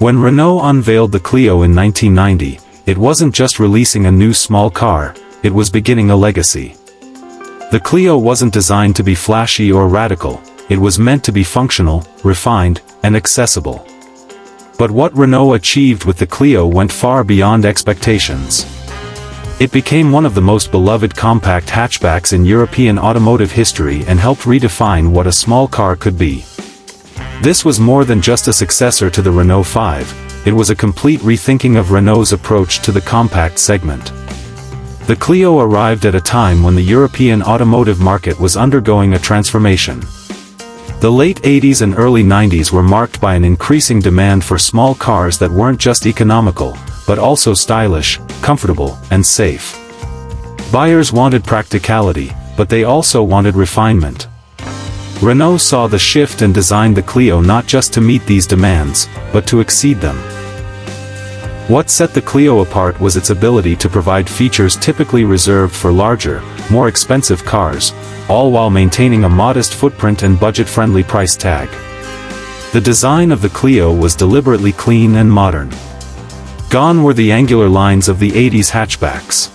When Renault unveiled the Clio in 1990, it wasn't just releasing a new small car, it was beginning a legacy. The Clio wasn't designed to be flashy or radical, it was meant to be functional, refined, and accessible. But what Renault achieved with the Clio went far beyond expectations. It became one of the most beloved compact hatchbacks in European automotive history and helped redefine what a small car could be. This was more than just a successor to the Renault 5, it was a complete rethinking of Renault's approach to the compact segment. The Clio arrived at a time when the European automotive market was undergoing a transformation. The late 80s and early 90s were marked by an increasing demand for small cars that weren't just economical, but also stylish, comfortable, and safe. Buyers wanted practicality, but they also wanted refinement. Renault saw the shift and designed the Clio not just to meet these demands, but to exceed them. What set the Clio apart was its ability to provide features typically reserved for larger, more expensive cars, all while maintaining a modest footprint and budget-friendly price tag. The design of the Clio was deliberately clean and modern. Gone were the angular lines of the 80s hatchbacks.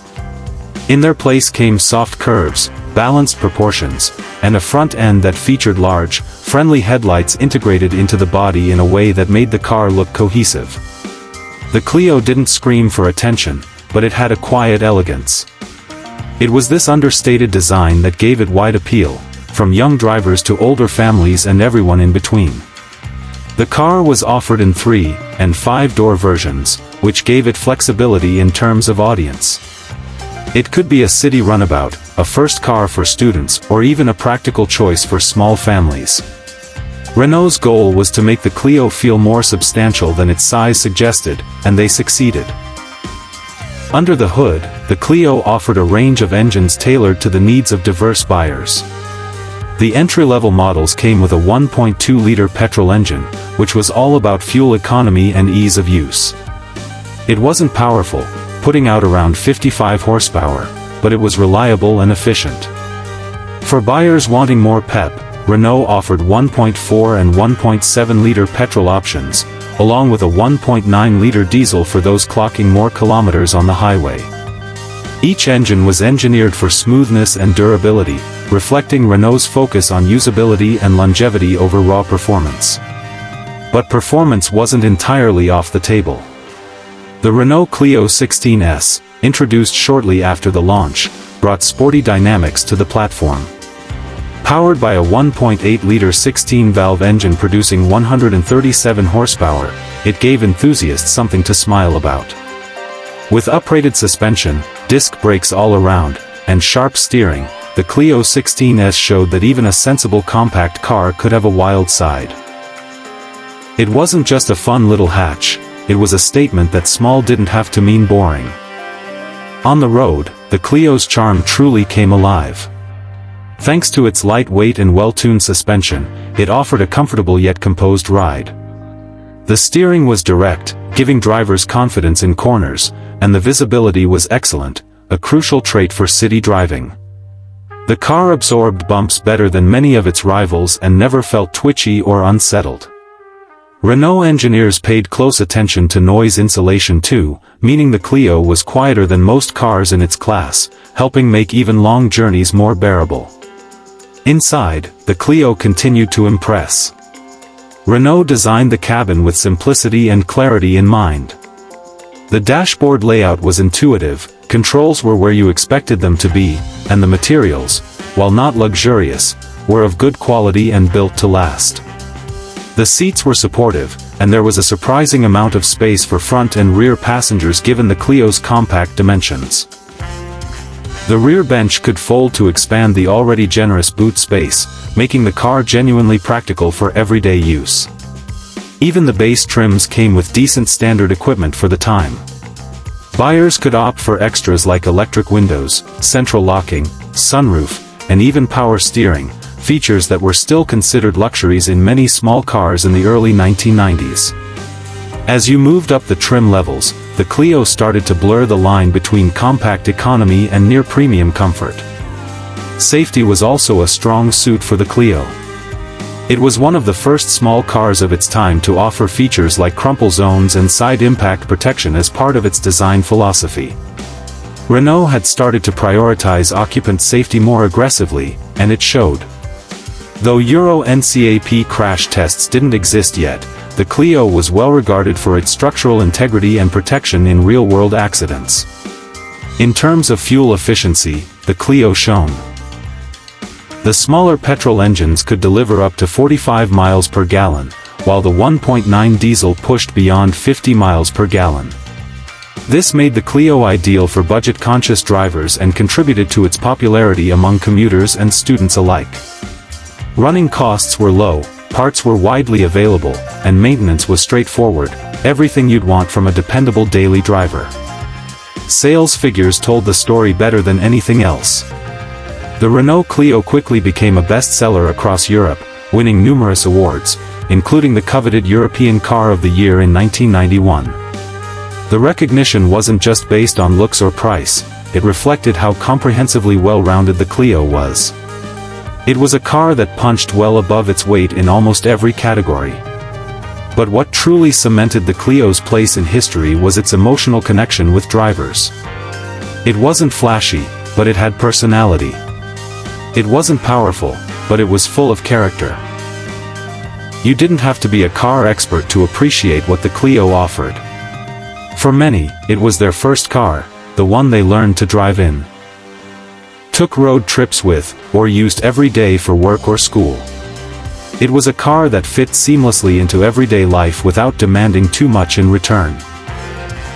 In their place came soft curves, balanced proportions, and a front end that featured large, friendly headlights integrated into the body in a way that made the car look cohesive. The Clio didn't scream for attention, but it had a quiet elegance. It was this understated design that gave it wide appeal, from young drivers to older families and everyone in between. The car was offered in 3- and 5-door versions, which gave it flexibility in terms of audience. It could be a city runabout, a first car for students, or even a practical choice for small families. Renault's goal was to make the Clio feel more substantial than its size suggested, and they succeeded. Under the hood, the Clio offered a range of engines tailored to the needs of diverse buyers. The entry-level models came with a 1.2-liter petrol engine, which was all about fuel economy and ease of use. It wasn't powerful, putting out around 55 horsepower, but it was reliable and efficient. For buyers wanting more pep, Renault offered 1.4 and 1.7-liter petrol options, along with a 1.9-liter diesel for those clocking more kilometers on the highway. Each engine was engineered for smoothness and durability, reflecting Renault's focus on usability and longevity over raw performance. But performance wasn't entirely off the table. The Renault Clio 16S, introduced shortly after the launch, brought sporty dynamics to the platform. Powered by a 1.8-liter 16-valve engine producing 137 horsepower, it gave enthusiasts something to smile about. With uprated suspension, disc brakes all around, and sharp steering, the Clio 16S showed that even a sensible compact car could have a wild side. It wasn't just a fun little hatch, it was a statement that small didn't have to mean boring. On the road, the Clio's charm truly came alive. Thanks to its lightweight and well-tuned suspension, it offered a comfortable yet composed ride. The steering was direct, giving drivers confidence in corners, and the visibility was excellent, a crucial trait for city driving. The car absorbed bumps better than many of its rivals and never felt twitchy or unsettled. Renault engineers paid close attention to noise insulation too, meaning the Clio was quieter than most cars in its class, helping make even long journeys more bearable. Inside, the Clio continued to impress. Renault designed the cabin with simplicity and clarity in mind. The dashboard layout was intuitive, controls were where you expected them to be, and the materials, while not luxurious, were of good quality and built to last. The seats were supportive, and there was a surprising amount of space for front and rear passengers given the Clio's compact dimensions. The rear bench could fold to expand the already generous boot space, making the car genuinely practical for everyday use. Even the base trims came with decent standard equipment for the time. Buyers could opt for extras like electric windows, central locking, sunroof, and even power steering, features that were still considered luxuries in many small cars in the early 1990s. As you moved up the trim levels, the Clio started to blur the line between compact economy and near-premium comfort. Safety was also a strong suit for the Clio. It was one of the first small cars of its time to offer features like crumple zones and side impact protection as part of its design philosophy. Renault had started to prioritize occupant safety more aggressively, and it showed. Though Euro NCAP crash tests didn't exist yet, the Clio was well regarded for its structural integrity and protection in real-world accidents. In terms of fuel efficiency, the Clio shone. The smaller petrol engines could deliver up to 45 miles per gallon, while the 1.9 diesel pushed beyond 50 miles per gallon. This made the Clio ideal for budget-conscious drivers and contributed to its popularity among commuters and students alike. Running costs were low, parts were widely available, and maintenance was straightforward, everything you'd want from a dependable daily driver. Sales figures told the story better than anything else. The Renault Clio quickly became a bestseller across Europe, winning numerous awards, including the coveted European Car of the Year in 1991. The recognition wasn't just based on looks or price, it reflected how comprehensively well-rounded the Clio was. It was a car that punched well above its weight in almost every category. But what truly cemented the Clio's place in history was its emotional connection with drivers. It wasn't flashy, but it had personality. It wasn't powerful, but it was full of character. You didn't have to be a car expert to appreciate what the Clio offered. For many, it was their first car, the one they learned to drive in, took road trips with, or used every day for work or school. It was a car that fit seamlessly into everyday life without demanding too much in return.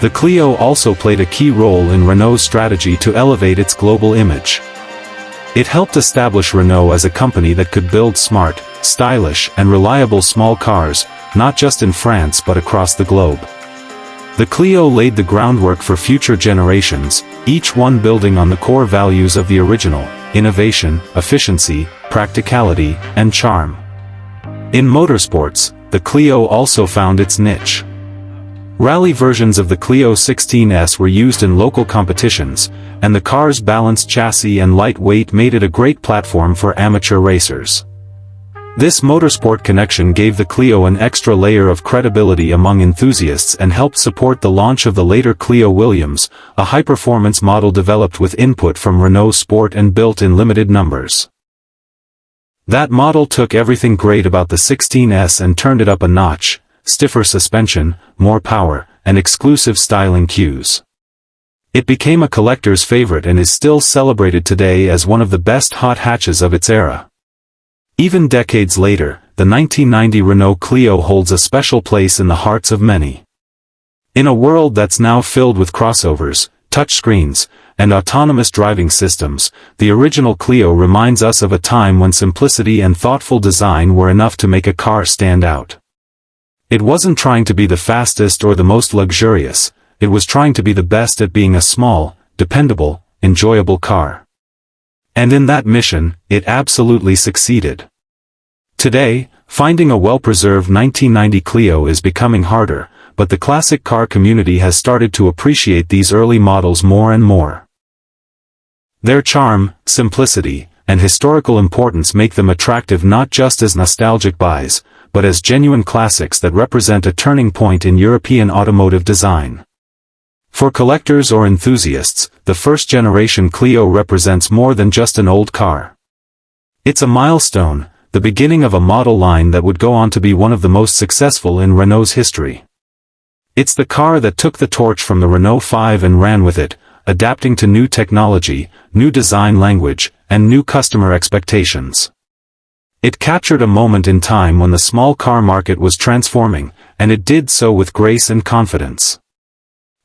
The Clio also played a key role in Renault's strategy to elevate its global image. It helped establish Renault as a company that could build smart, stylish, and reliable small cars, not just in France but across the globe. The Clio laid the groundwork for future generations, each one building on the core values of the original: innovation, efficiency, practicality, and charm. In motorsports, the Clio also found its niche. Rally versions of the Clio 16S were used in local competitions, and the car's balanced chassis and light weight made it a great platform for amateur racers. This motorsport connection gave the Clio an extra layer of credibility among enthusiasts and helped support the launch of the later Clio Williams, a high-performance model developed with input from Renault Sport and built in limited numbers. That model took everything great about the 16S and turned it up a notch: stiffer suspension, more power, and exclusive styling cues. It became a collector's favorite and is still celebrated today as one of the best hot hatches of its era. Even decades later, the 1990 Renault Clio holds a special place in the hearts of many. In a world that's now filled with crossovers, touchscreens, and autonomous driving systems, the original Clio reminds us of a time when simplicity and thoughtful design were enough to make a car stand out. It wasn't trying to be the fastest or the most luxurious, it was trying to be the best at being a small, dependable, enjoyable car. And in that mission, it absolutely succeeded. Today, finding a well-preserved 1990 Clio is becoming harder, but the classic car community has started to appreciate these early models more and more. Their charm, simplicity, and historical importance make them attractive not just as nostalgic buys, but as genuine classics that represent a turning point in European automotive design. For collectors or enthusiasts, the first-generation Clio represents more than just an old car. It's a milestone, the beginning of a model line that would go on to be one of the most successful in Renault's history. It's the car that took the torch from the Renault 5 and ran with it, adapting to new technology, new design language, and new customer expectations. It captured a moment in time when the small car market was transforming, and it did so with grace and confidence.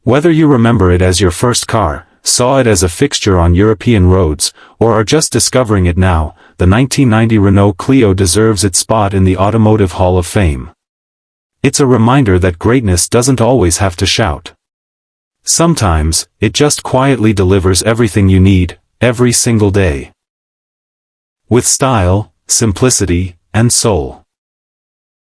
Whether you remember it as your first car, saw it as a fixture on European roads, or are just discovering it now, the 1990 Renault Clio deserves its spot in the Automotive Hall of Fame. It's a reminder that greatness doesn't always have to shout. Sometimes, it just quietly delivers everything you need, every single day. With style, simplicity, and soul.